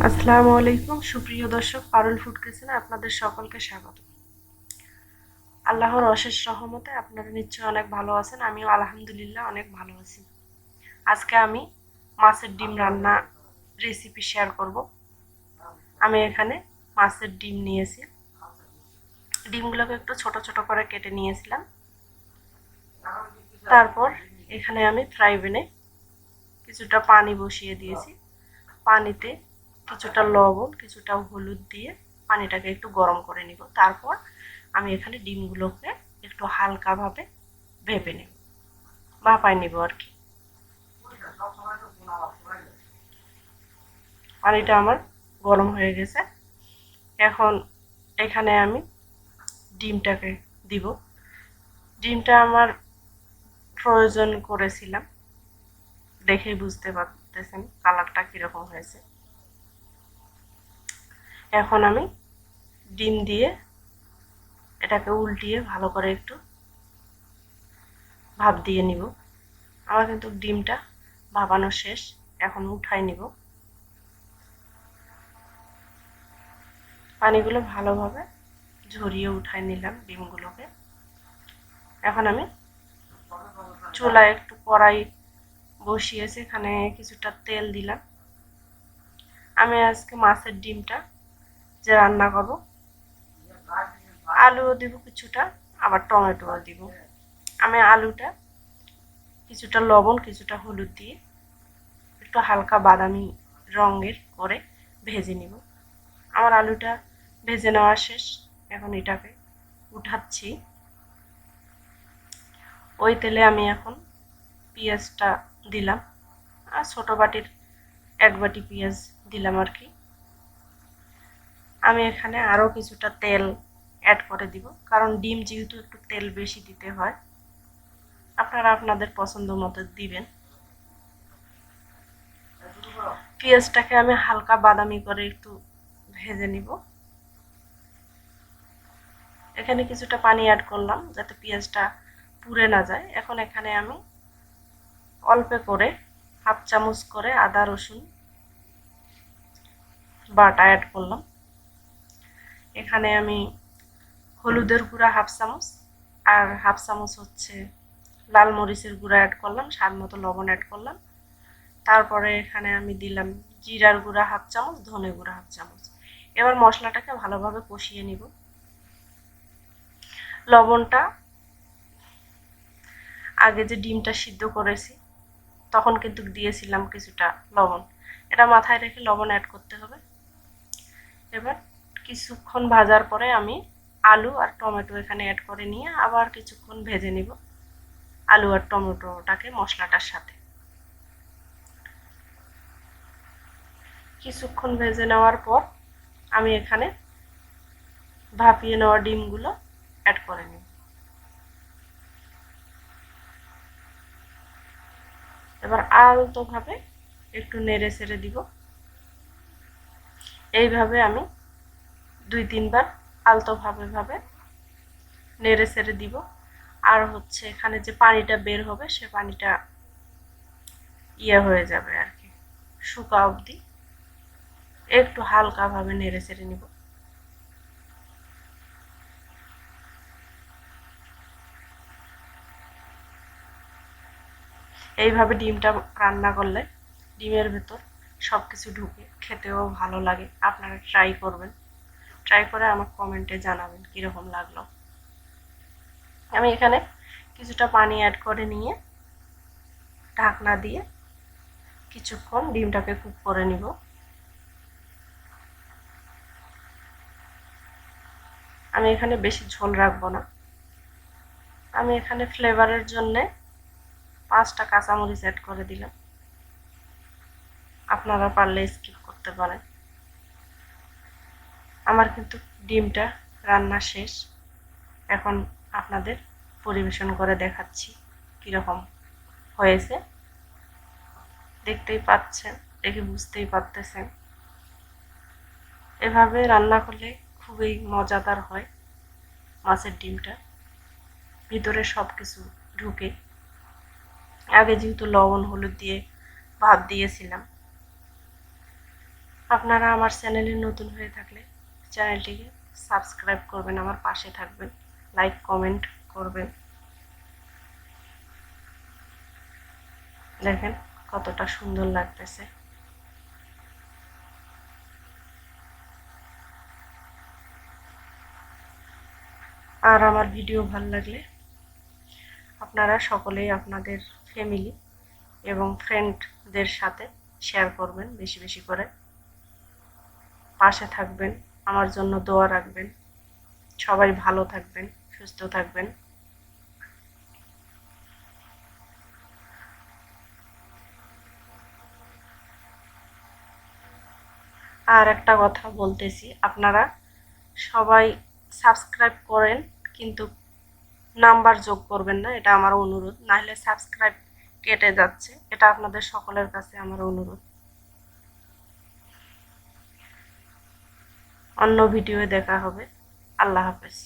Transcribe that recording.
আসসালামু আলাইকুম সুপ্রিয় দর্শক, পারুল ফুড কিচেনে আপনাদের সকলকে স্বাগত। আল্লাহর অশেষ রহমতে আপনারা নিশ্চয়ই অনেক ভালো আছেন। আমিও আলহামদুলিল্লাহ অনেক ভালো আছি। আজকে আমি মাছের ডিম রান্না রেসিপি শেয়ার করব। আমি এখানে মাছের ডিম নিয়েছি। ডিমগুলোকে একটু ছোট ছোট করে কেটে নিয়েছিলাম। তারপর এখানে আমি ফ্রাই প্যানে কিছুটা পানি বসিয়ে দিয়েছি। পানিতে কিছুটা লবণ, কিছুটা হলুদ দিয়ে পানিটাকে একটু গরম করে নিব। তারপর আমি এখানে ডিমগুলোকে একটু হালকাভাবে ভেপে নেব, ভাপায় নিব আর কি। পানিটা আমার গরম হয়ে গেছে। এখন এখানে আমি ডিমটাকে দিব। ডিমটা আমার প্রয়োজন করেছিলাম, দেখেই বুঝতে পারতেছেন কালারটা কিরকম হয়েছে। এখন আমি ডিম দিয়ে এটাকে উল্টিয়ে ভালো করে একটু ভাপ দিয়ে নিব। আমার কিন্তু ডিমটা ভাপানো শেষ, এখন উঠাই নিব। পানিগুলো ভালোভাবে ঝরিয়ে উঠাই নিলাম ডিমগুলোকে। এখন আমি চুলায় একটু কড়াই বসিয়েছি, এখানে কিছুটা তেল দিলাম। আমি আজকে মাছের ডিমটা যে রান্না করব, আলুও দিব কিছুটা, আবার টমেটোও দিব। আমি আলুটা কিছুটা লবণ, কিছুটা হলুদ দিয়ে একটু হালকা বাদামি রঙের করে ভেজে নিব। আমার আলুটা ভেজে নেওয়া শেষ, এখন এটাকে উঠাচ্ছি। ওই তেলে আমি এখন পেঁয়াজটা দিলাম, আর ছোটো বাটির 1 বাটি পেঁয়াজ দিলাম আর কি। আমি এখানে আরও কিছুটা তেল অ্যাড করে দিব, কারণ ডিম যেহেতু একটু তেল বেশি দিতে হয়। আপনারা আপনাদের পছন্দ মতো দিবেন। পেঁয়াজটাকে আমি হালকা বাদামি করে একটু ভেজে নিব। এখানে কিছুটা পানি অ্যাড করলাম যাতে পেঁয়াজটা পুড়ে না যায়। এখন এখানে আমি অল্প করে 1/2 চামচ করে আদা রসুন বাটা অ্যাড করলাম। এখানে আমি হলুদের গুঁড়া 1/2 চামচ আর 1/2 চামচ হচ্ছে লাল মরিচের গুঁড়া অ্যাড করলাম, স্বাদ মতো লবণ অ্যাড করলাম। তারপরে এখানে আমি দিলাম জিরার গুঁড়া 1/2 চামচ, ধনে গুঁড়া 1/2 চামচ। এবার মশলাটাকে ভালোভাবে কষিয়ে নিব। লবণটা আগে যে ডিমটা সিদ্ধ করেছি তখন কিন্তু দিয়েছিলাম কিছুটা লবণ, এটা মাথায় রেখে লবণ অ্যাড করতে হবে। এবার কিছুক্ষণ ভাজার পরে আমি আলু আর টমেটো এখানে অ্যাড করে নিয়ে আবার কিছুক্ষণ ভেজে নিব আলু আর টমেটোটাকে মশলাটার সাথে। কিছুক্ষণ ভেজে নেওয়ার পর আমি এখানে ভাপিয়ে নেওয়া ডিমগুলো অ্যাড করে নিব। এবার আলতোভাবে একটু নেড়ে ছেড়ে দিব। এইভাবে আমি 2-3 বার আলতোভাবে নেড়ে ছেড়ে দিব। আর হচ্ছে এখানে যে পানিটা বের হবে সে পানিটা হয়ে যাবে আর কি, শুকা অবধি একটু হালকাভাবে নেড়ে ছেড়ে নিব। এইভাবে ডিমটা রান্না করলে ডিমের ভেতর সব কিছু ঢুকে খেতেও ভালো লাগে। আপনারা ট্রাই করবেন, ট্রাই করে আমাকে কমেন্টে জানাবেন কীরকম লাগলো। আমি এখানে কিছুটা পানি অ্যাড করে নিয়ে ঢাকনা দিয়ে কিছুক্ষণ ডিমটাকে কুক করে নিব। আমি এখানে বেশি ঝোল রাখবো না। আমি এখানে ফ্লেভারের জন্যে 5টা কাঁচামরিচ অ্যাড করে দিলাম, আপনারা পারলে স্কিপ করতে পারেন। আমার কিন্তু ডিমটা রান্না শেষ, এখন আপনাদের পরিবেশন করে দেখাচ্ছি কীরকম হয়েছে। দেখতেই পাচ্ছেন, দেখে বুঝতেই পারতেছেন। এভাবে রান্না করলে খুবই মজাদার হয় মাছের ডিমটা, ভিতরে সব কিছু ঢুকে। আগে যেহেতু লবণ হলুদ দিয়ে ভাপ দিয়েছিলাম, আপনারা আমার চ্যানেলে নতুন হয়ে থাকলে চ্যানেলটিকে সাবস্ক্রাইব করবেন, আমার পাশে থাকবেন, লাইক কমেন্ট করবেন। দেখেন কতটা সুন্দর লাগতেছে। আর আমার ভিডিও ভালো লাগলে আপনারা সকলেই আপনাদের ফ্যামিলি এবং ফ্রেন্ডদের সাথে শেয়ার করবেন, বেশি বেশি করে পাশে থাকবেন, আমার জন্য দোয়া রাখবেন। সবাই ভালো থাকবেন, সুস্থ থাকবেন। আর একটা কথা বলতেছি, আপনারা সবাই সাবস্ক্রাইব করেন, কিন্তু নাম্বার যোগ করবেন না, এটা আমার অনুরোধ। নাহলে সাবস্ক্রাইব কেটে যাচ্ছে, এটা আপনাদের সকলের কাছে আমার অনুরোধ। অন্য ভিডিওয়ে দেখা হবে। আল্লাহ হাফেজ।